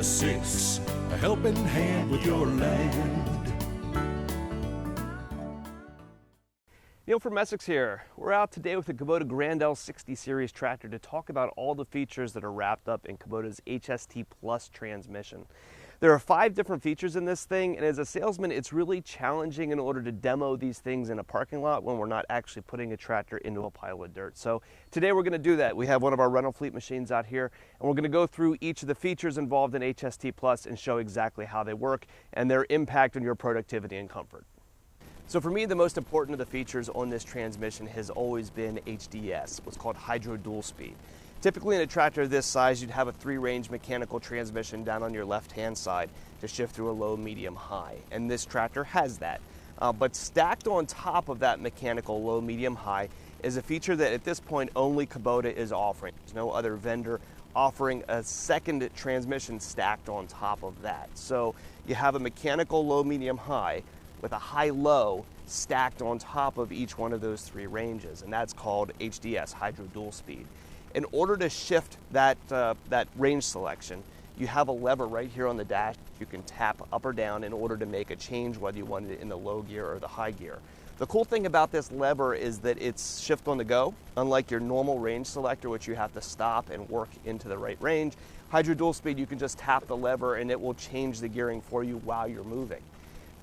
6, a helping hand with your land. Neil from Essex here. We're out today with the Kubota Grand L60 series tractor to talk about all the features that are wrapped up in Kubota's HST Plus transmission. There are 5 different features in this thing, and as a salesman, it's really challenging in order to demo these things in a parking lot when we're not actually putting a tractor into a pile of dirt. So today we're going to do that. We have one of our rental fleet machines out here, and we're going to go through each of the features involved in HST Plus and show exactly how they work and their impact on your productivity and comfort. So for me, the most important of the features on this transmission has always been HDS, what's called Hydro Dual Speed. Typically in a tractor this size, you'd have a 3-range mechanical transmission down on your left-hand side to shift through a low, medium, high. And this tractor has that. But stacked on top of that mechanical low, medium, high is a feature that at this point only Kubota is offering. There's no other vendor offering a second transmission stacked on top of that. So you have a mechanical low, medium, high with a high-low stacked on top of each one of those 3 ranges, and that's called HDS, Hydro Dual Speed. In order to shift that range selection, you have a lever right here on the dash you can tap up or down in order to make a change, whether you wanted it in the low gear or the high gear. The cool thing about this lever is that it's shift on the go, unlike your normal range selector, which you have to stop and work into the right range. Hydro Dual Speed, you can just tap the lever and it will change the gearing for you while you're moving.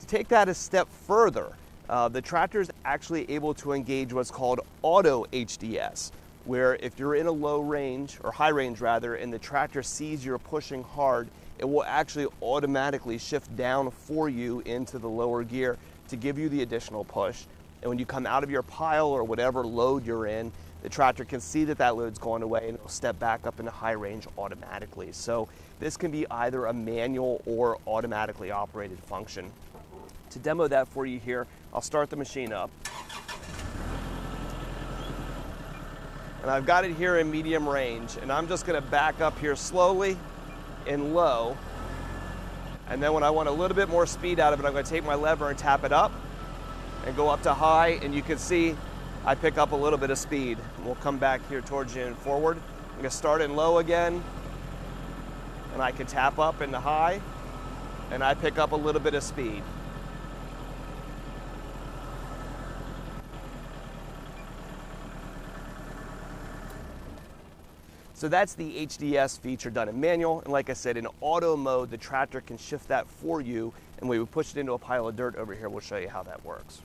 To take that a step further, the tractor is actually able to engage what's called Auto HDS, where if you're in a low range, or high range rather, and the tractor sees you're pushing hard, it will actually automatically shift down for you into the lower gear to give you the additional push. And when you come out of your pile or whatever load you're in, the tractor can see that that load's going away and it'll step back up into high range automatically. So this can be either a manual or automatically operated function. To demo that for you here, I'll start the machine up. And I've got it here in medium range, and I'm just going to back up here slowly in low. And then when I want a little bit more speed out of it, I'm going to take my lever and tap it up and go up to high, and you can see I pick up a little bit of speed. We'll come back here towards you and forward. I'm going to start in low again, and I can tap up into high, and I pick up a little bit of speed. So that's the HDS feature done in manual, and like I said, in auto mode, the tractor can shift that for you, and when we push it into a pile of dirt over here, we'll show you how that works.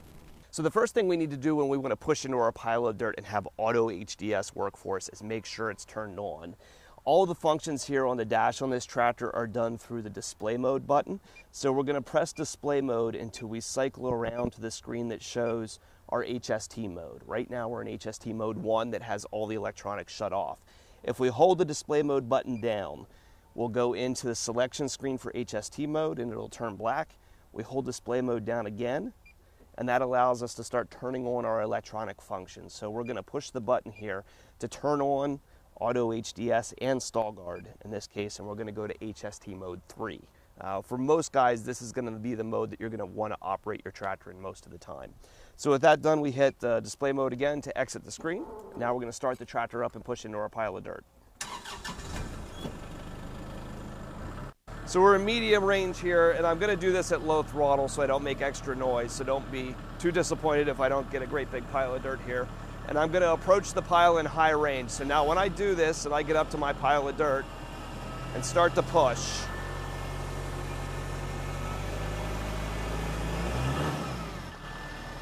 So the first thing we need to do when we want to push into our pile of dirt and have auto HDS work for us is make sure it's turned on. All the functions here on the dash on this tractor are done through the display mode button. So we're going to press display mode until we cycle around to the screen that shows our HST mode. Right now we're in HST mode 1 that has all the electronics shut off. If we hold the display mode button down, we'll go into the selection screen for HST mode and it'll turn black. We hold display mode down again, and that allows us to start turning on our electronic functions. So we're going to push the button here to turn on Auto HDS and Stall Guard in this case, and we're going to go to HST mode 3. For most guys, this is going to be the mode that you're going to want to operate your tractor in most of the time. So with that done, we hit display mode again to exit the screen. Now we're going to start the tractor up and push into our pile of dirt. So we're in medium range here, and I'm going to do this at low throttle so I don't make extra noise, so don't be too disappointed if I don't get a great big pile of dirt here. And I'm going to approach the pile in high range. So now when I do this and I get up to my pile of dirt and start to push,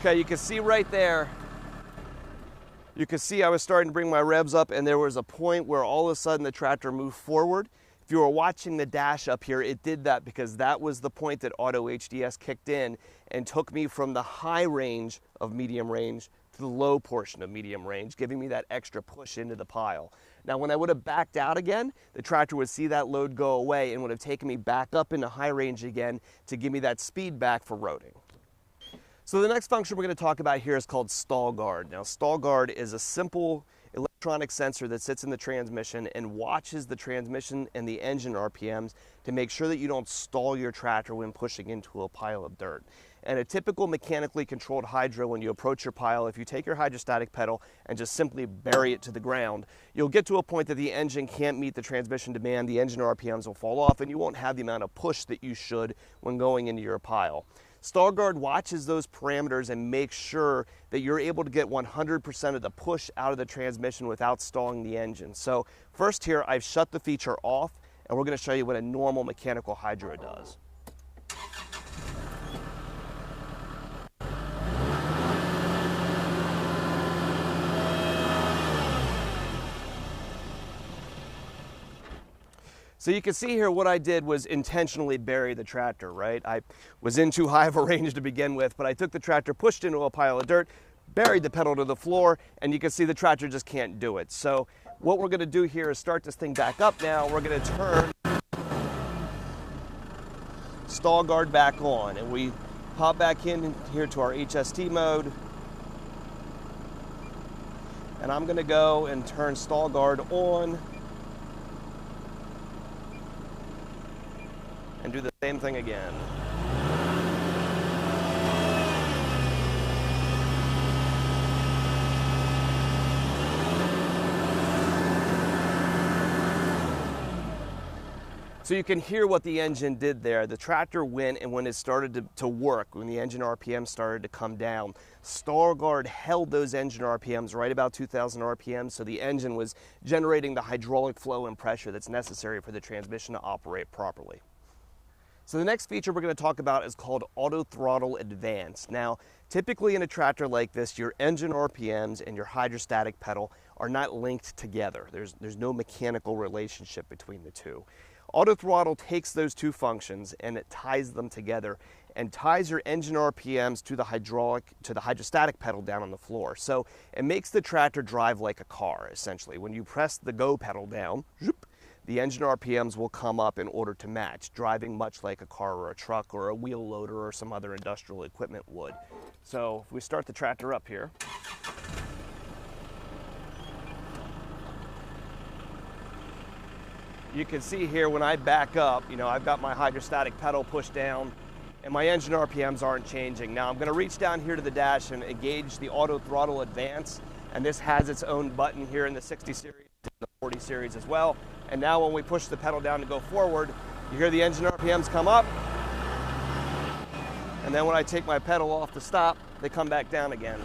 okay, you can see right there, you can see I was starting to bring my revs up, and there was a point where all of a sudden the tractor moved forward. If you were watching the dash up here, it did that because that was the point that Auto HDS kicked in and took me from the high range of medium range to the low portion of medium range, giving me that extra push into the pile. Now, when I would have backed out again, the tractor would see that load go away and would have taken me back up into high range again to give me that speed back for roading. So the next function we're going to talk about here is called Stall Guard. Now, Stall Guard is a simple electronic sensor that sits in the transmission and watches the transmission and the engine RPMs to make sure that you don't stall your tractor when pushing into a pile of dirt. And a typical mechanically controlled hydro, when you approach your pile, if you take your hydrostatic pedal and just simply bury it to the ground, you'll get to a point that the engine can't meet the transmission demand, the engine RPMs will fall off, and you won't have the amount of push that you should when going into your pile. StallGuard watches those parameters and makes sure that you're able to get 100% of the push out of the transmission without stalling the engine. So first here, I've shut the feature off, and we're going to show you what a normal mechanical hydro does. So you can see here what I did was intentionally bury the tractor, right? I was in too high of a range to begin with, but I took the tractor, pushed into a pile of dirt, buried the pedal to the floor, and you can see the tractor just can't do it. So what we're going to do here is start this thing back up now. We're going to turn StallGuard back on, and we pop back in here to our HST mode. And I'm going to go and turn StallGuard on and do the same thing again. So you can hear what the engine did there. The tractor went, and when it started to work, when the engine RPM started to come down, StallGuard held those engine RPMs right about 2,000 RPM, so the engine was generating the hydraulic flow and pressure that's necessary for the transmission to operate properly. So the next feature we're going to talk about is called Auto Throttle Advanced. Now, typically in a tractor like this, your engine RPMs and your hydrostatic pedal are not linked together. There's no mechanical relationship between the two. Auto Throttle takes those two functions and it ties them together and ties your engine RPMs to the hydrostatic pedal down on the floor. So it makes the tractor drive like a car, essentially. When you press the go pedal down, the engine RPMs will come up in order to match, driving much like a car or a truck or a wheel loader or some other industrial equipment would. So if we start the tractor up here, you can see here when I back up, I've got my hydrostatic pedal pushed down and my engine RPMs aren't changing. Now I'm going to reach down here to the dash and engage the Auto Throttle Advance, and this has its own button here in the 60 series and the 40 series as well. And now when we push the pedal down to go forward, you hear the engine RPMs come up, and then when I take my pedal off to stop, they come back down again.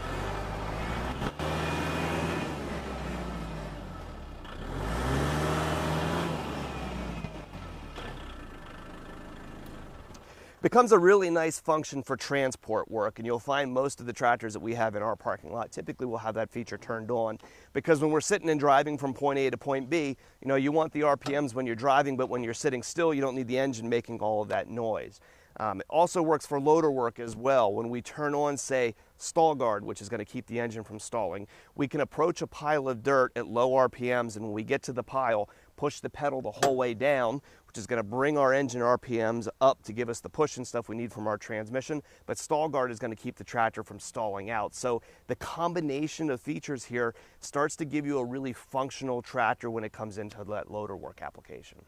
Becomes a really nice function for transport work, and you'll find most of the tractors that we have in our parking lot typically will have that feature turned on, because when we're sitting and driving from point A to point B, you want the RPMs when you're driving, but when you're sitting still, you don't need the engine making all of that noise. It also works for loader work as well. When we turn on, say, StallGuard, which is going to keep the engine from stalling, we can approach a pile of dirt at low RPMs, and when we get to the pile, push the pedal the whole way down, which is going to bring our engine RPMs up to give us the push and stuff we need from our transmission, but StallGuard is going to keep the tractor from stalling out. So the combination of features here starts to give you a really functional tractor when it comes into that loader work application.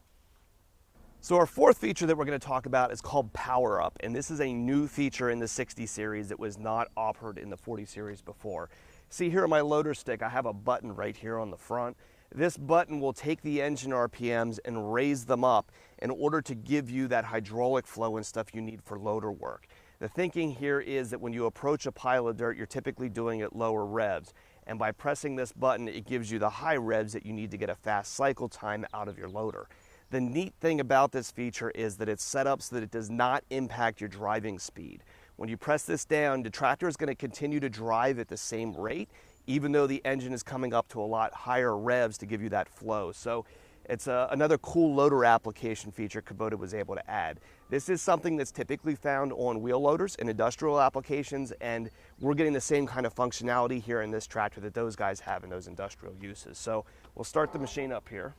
So our fourth feature that we're going to talk about is called Power Up, and this is a new feature in the 60 series that was not offered in the 40 series before. See here on my loader stick, I have a button right here on the front. This button will take the engine RPMs and raise them up in order to give you that hydraulic flow and stuff you need for loader work. The thinking here is that when you approach a pile of dirt, you're typically doing it lower revs. And by pressing this button, it gives you the high revs that you need to get a fast cycle time out of your loader. The neat thing about this feature is that it's set up so that it does not impact your driving speed. When you press this down, the tractor is going to continue to drive at the same rate, even though the engine is coming up to a lot higher revs to give you that flow. So it's another cool loader application feature Kubota was able to add. This is something that's typically found on wheel loaders and industrial applications, and we're getting the same kind of functionality here in this tractor that those guys have in those industrial uses. So we'll start the machine up here.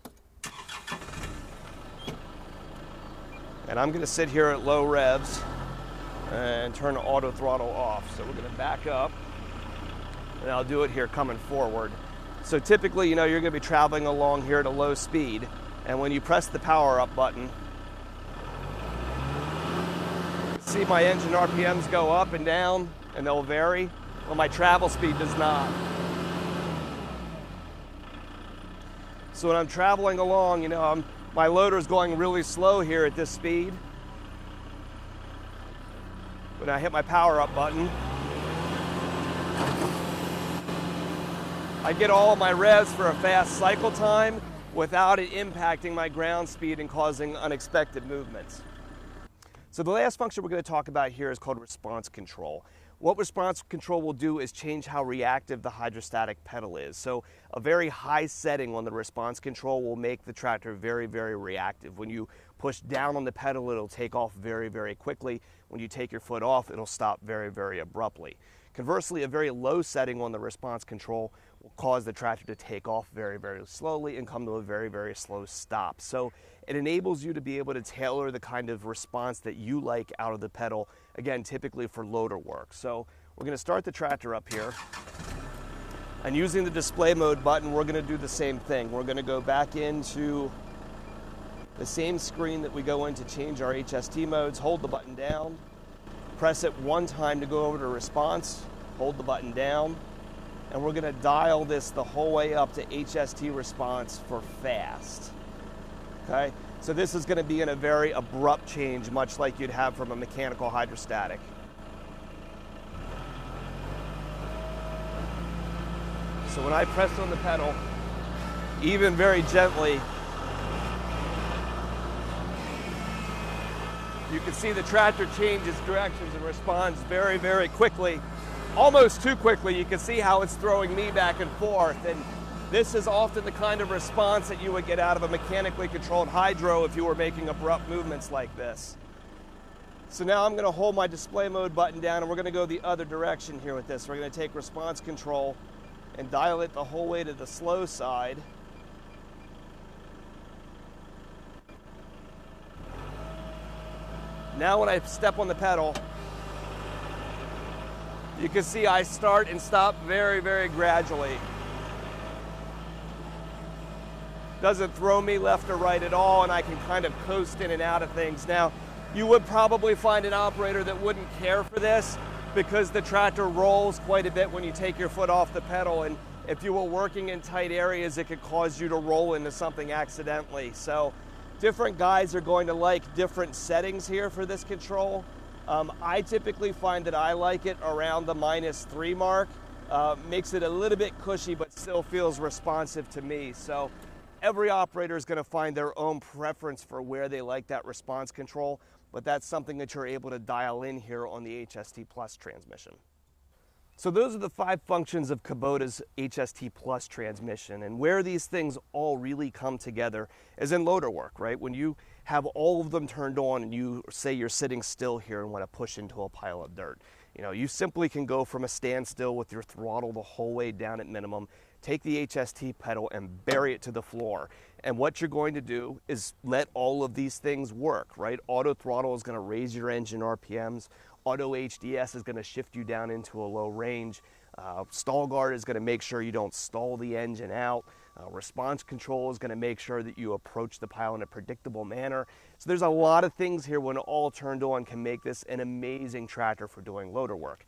And I'm going to sit here at low revs and turn the auto throttle off. So we're going to back up, and I'll do it here coming forward. So typically, you're going to be traveling along here at a low speed, and when you press the power up button, See my engine RPMs go up and down, and they'll vary. Well, my travel speed does not. So when I'm traveling along, you know, my loader's going really slow here at this speed. When I hit my power up button, I get all of my revs for a fast cycle time without it impacting my ground speed and causing unexpected movements. So the last function we're going to talk about here is called response control. What response control will do is change how reactive the hydrostatic pedal is. So a very high setting on the response control will make the tractor very, very reactive. When you push down on the pedal, it'll take off very, very quickly. When you take your foot off, it'll stop very, very abruptly. Conversely, a very low setting on the response control will cause the tractor to take off very, very slowly and come to a very, very slow stop. So it enables you to be able to tailor the kind of response that you like out of the pedal, again, typically for loader work. So we're going to start the tractor up here. And using the display mode button, we're going to do the same thing. We're going to go back into the same screen that we go in to change our HST modes, hold the button down, press it one time to go over to response, hold the button down, and we're going to dial this the whole way up to HST response for fast. Okay, so this is going to be in a very abrupt change, much like you'd have from a mechanical hydrostatic. So when I press on the pedal, even very gently, you can see the tractor changes directions and responds very, very quickly, almost too quickly. You can see how it's throwing me back and forth. And this is often the kind of response that you would get out of a mechanically controlled hydro if you were making abrupt movements like this. So now I'm going to hold my display mode button down, and we're going to go the other direction here with this. We're going to take response control and dial it the whole way to the slow side. Now when I step on the pedal, you can see I start and stop very, very gradually. Doesn't throw me left or right at all, and I can kind of coast in and out of things. Now, you would probably find an operator that wouldn't care for this because the tractor rolls quite a bit when you take your foot off the pedal, and if you were working in tight areas, it could cause you to roll into something accidentally. So different guys are going to like different settings here for this control. I typically find that I like it around the -3 mark. Makes it a little bit cushy, but still feels responsive to me. So every operator is going to find their own preference for where they like that response control, but that's something that you're able to dial in here on the HST Plus transmission. So those are the 5 functions of Kubota's HST Plus transmission, and where these things all really come together is in loader work, right? When you have all of them turned on and you say you're sitting still here and want to push into a pile of dirt, you know, you simply can go from a standstill with your throttle the whole way down at minimum, take the HST pedal and bury it to the floor. And what you're going to do is let all of these things work, right? Auto throttle is going to raise your engine RPMs. Auto HDS is going to shift you down into a low range. Stall guard is going to make sure you don't stall the engine out. Response control is going to make sure that you approach the pile in a predictable manner. So there's a lot of things here when all turned on can make this an amazing tractor for doing loader work.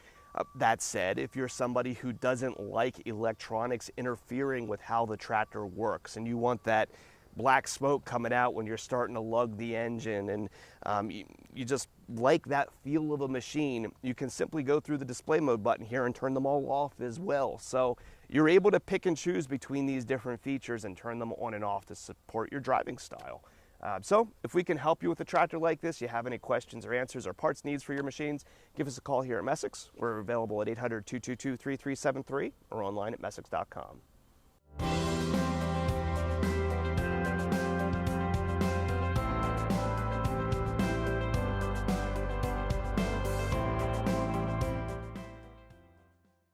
That said, if you're somebody who doesn't like electronics interfering with how the tractor works and you want that black smoke coming out when you're starting to lug the engine and you just like that feel of a machine, you can simply go through the display mode button here and turn them all off as well. So you're able to pick and choose between these different features and turn them on and off to support your driving style. So if we can help you with a tractor like this, you have any questions or answers or parts needs for your machines, give us a call here at Messick's. We're available at 800-222-3373 or online at messick's.com.